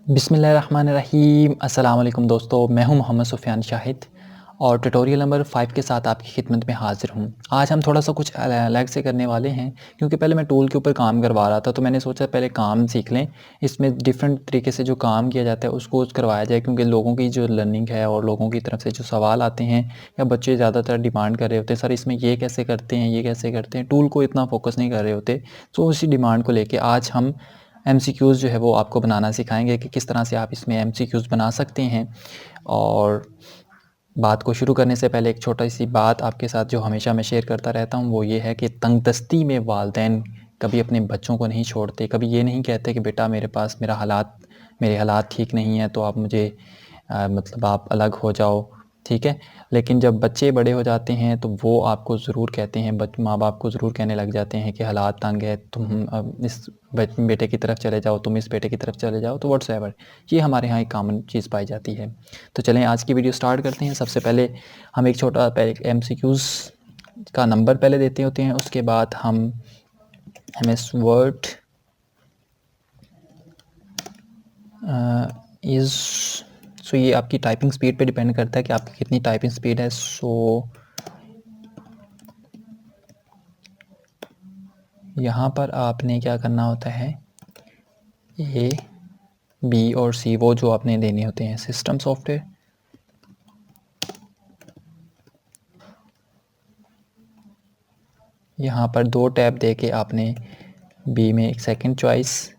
बिस्मिल्लाहिर्रहमानिर्रहीम अस्सलाम वालेकुम दोस्तों, मैं हूं मोहम्मद सुफ़ियान शाहिद और ट्यूटोरियल नंबर 5 के साथ आपकी खिदमत में हाज़िर हूं। आज हम थोड़ा सा कुछ अलग से करने वाले हैं क्योंकि पहले मैं टूल के ऊपर काम करवा रहा था, तो मैंने सोचा पहले काम सीख लें। इसमें डिफ़रेंट तरीके से जो काम किया जाता है उसको करवाया जाए, क्योंकि लोगों की जो लर्निंग है और लोगों की तरफ से जो सवाल आते हैं या बच्चे ज़्यादातर डिमांड कर रहे होते हैं, सर इसमें ये कैसे करते हैं, ये कैसे करते हैं, टूल को इतना फ़ोकस नहीं कर रहे होते। तो उसी डिमांड को लेके आज हम एमसीक्यूज़ जो है वो आपको बनाना सिखाएंगे कि किस तरह से आप इसमें एमसीक्यूज़ बना सकते हैं। और बात को शुरू करने से पहले एक छोटी सी बात आपके साथ जो हमेशा मैं शेयर करता रहता हूँ, वो ये है कि तंगदस्ती में वालिदैन कभी अपने बच्चों को नहीं छोड़ते। कभी ये नहीं कहते कि बेटा मेरे हालात ठीक नहीं है, तो आप मुझे मतलब आप अलग हो जाओ, ठीक है। लेकिन जब बच्चे बड़े हो जाते हैं तो वो आपको ज़रूर कहते हैं, माँ बाप को ज़रूर कहने लग जाते हैं कि हालात तंग है, तुम अब इस बेटे की तरफ चले जाओ, तुम इस बेटे की तरफ चले जाओ, तो व्हाट्सएवर। ये हमारे यहाँ एक कॉमन चीज़ पाई जाती है। तो चलें आज की वीडियो स्टार्ट करते हैं। सबसे पहले हम एक छोटा एमसीक्यूज़ का नंबर पहले देते होते हैं, उसके बाद हम एमएस वर्ड इज़ सो ये आपकी टाइपिंग स्पीड पे डिपेंड करता है कि आपकी कितनी टाइपिंग स्पीड है। सो यहाँ पर आपने क्या करना होता है, ए बी और सी वो जो आपने देने होते हैं। सिस्टम सॉफ्टवेयर, यहाँ पर 2 टैब दे के आपने बी में एक सेकंड चॉइस,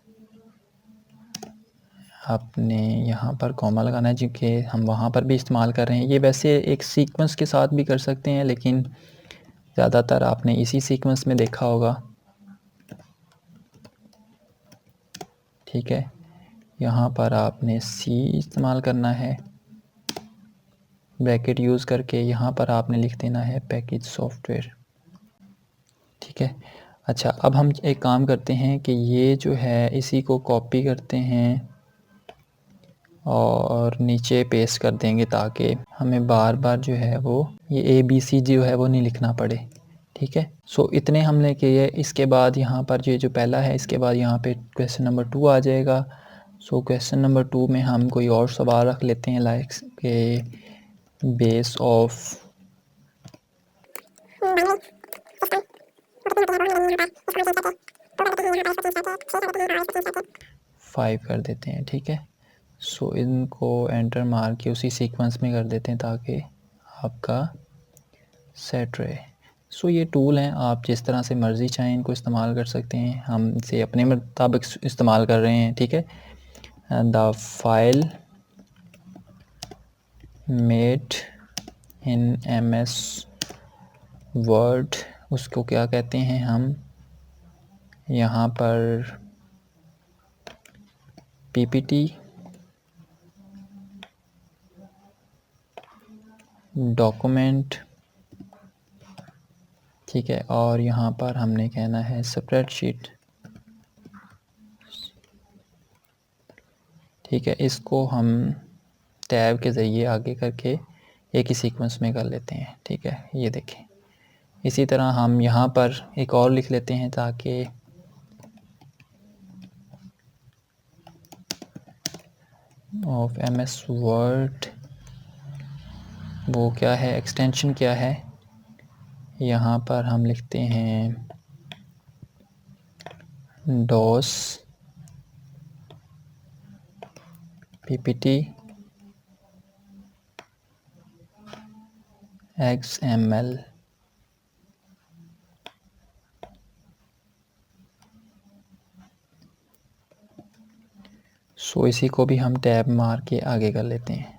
आपने यहाँ पर कॉमा लगाना है, क्योंकि हम वहाँ पर भी इस्तेमाल कर रहे हैं। ये वैसे एक सीक्वेंस के साथ भी कर सकते हैं, लेकिन ज़्यादातर आपने इसी सीक्वेंस में देखा होगा, ठीक है। यहाँ पर आपने सी इस्तेमाल करना है ब्रैकेट यूज़ करके, यहाँ पर आपने लिख देना है पैकेज सॉफ्टवेयर, ठीक है। अच्छा, अब हम एक काम करते हैं कि ये जो है इसी को कॉपी करते हैं और नीचे पेस्ट कर देंगे, ताकि हमें बार बार जो है वो ये ABC जो है वो नहीं लिखना पड़े, ठीक है। सो इतने हमने किए। इसके बाद यहाँ पर ये जो पहला है, इसके बाद यहाँ पे क्वेश्चन नंबर 2 आ जाएगा। सो क्वेश्चन नंबर 2 में हम कोई और सवाल रख लेते हैं, लाइक के बेस ऑफ 5 कर देते हैं, ठीक है। सो इनको एंटर मार के उसी सीक्वेंस में कर देते हैं ताकि आपका सेट रहे। सो ये टूल हैं, आप जिस तरह से मर्ज़ी चाहें इनको इस्तेमाल कर सकते हैं। हम इसे अपने मुताबिक इस्तेमाल कर रहे हैं, ठीक है। The file made in MS word, उसको क्या कहते हैं हम यहाँ पर PPT डॉक्यूमेंट, ठीक है। और यहाँ पर हमने कहना है स्प्रेडशीट, ठीक है। इसको हम टैब के ज़रिए आगे करके एक ही सीक्वेंस में कर लेते हैं, ठीक है। ये देखें, इसी तरह हम यहाँ पर एक और लिख लेते हैं ताकि ऑफ MS वर्ड, वो क्या है, एक्सटेंशन क्या है, यहाँ पर हम लिखते हैं डॉस PPT XML, सो इसी को भी हम टैब मार के आगे कर लेते हैं।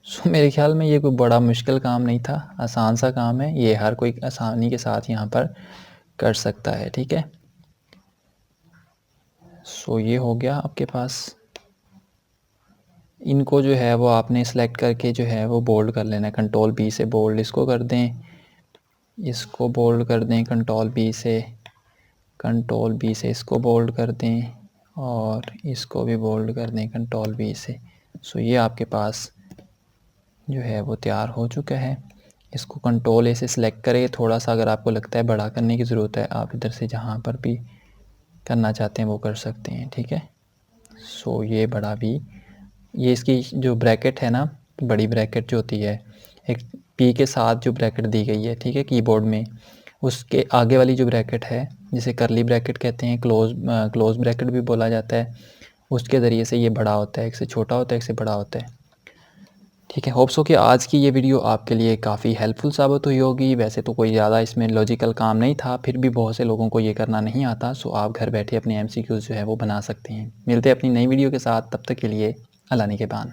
सो मेरे ख्याल में ये कोई बड़ा मुश्किल काम नहीं था, आसान सा काम है, ये हर कोई आसानी के साथ यहाँ पर कर सकता है, ठीक है। सो ये हो गया आपके पास। इनको जो है वो आपने सेलेक्ट करके जो है वो बोल्ड कर लेना है। कंट्रोल B से बोल्ड इसको कर दें, इसको बोल्ड कर दें कंट्रोल B से, कंट्रोल B से इसको बोल्ड कर दें और इसको भी बोल्ड कर दें कंट्रोल B से। सो ये आपके पास जो है वो तैयार हो चुका है। इसको कंट्रोल A से सिलेक्ट करें। थोड़ा सा अगर आपको लगता है बड़ा करने की ज़रूरत है, आप इधर से जहाँ पर भी करना चाहते हैं वो कर सकते हैं, ठीक है। सो ये बड़ा वी, ये इसकी जो ब्रैकेट है ना, बड़ी ब्रैकेट जो होती है, एक पी के साथ जो ब्रैकेट दी गई है, ठीक है, कीबोर्ड में, उसके आगे वाली जो ब्रैकेट है जिसे करली ब्रैकेट कहते हैं, क्लोज ब्रैकेट भी बोला जाता है, उसके ज़रिए से ये बड़ा होता है, एक से छोटा होता है, एक से बड़ा होता है। ठीक है, होप सो कि आज की ये वीडियो आपके लिए काफ़ी हेल्पफुल साबित हुई होगी। वैसे तो कोई ज़्यादा इसमें लॉजिकल काम नहीं था, फिर भी बहुत से लोगों को ये करना नहीं आता। सो आप घर बैठे अपने MCQs जो है वो बना सकते हैं। मिलते हैं अपनी नई वीडियो के साथ, तब तक के लिए अल्लाह निगहबान।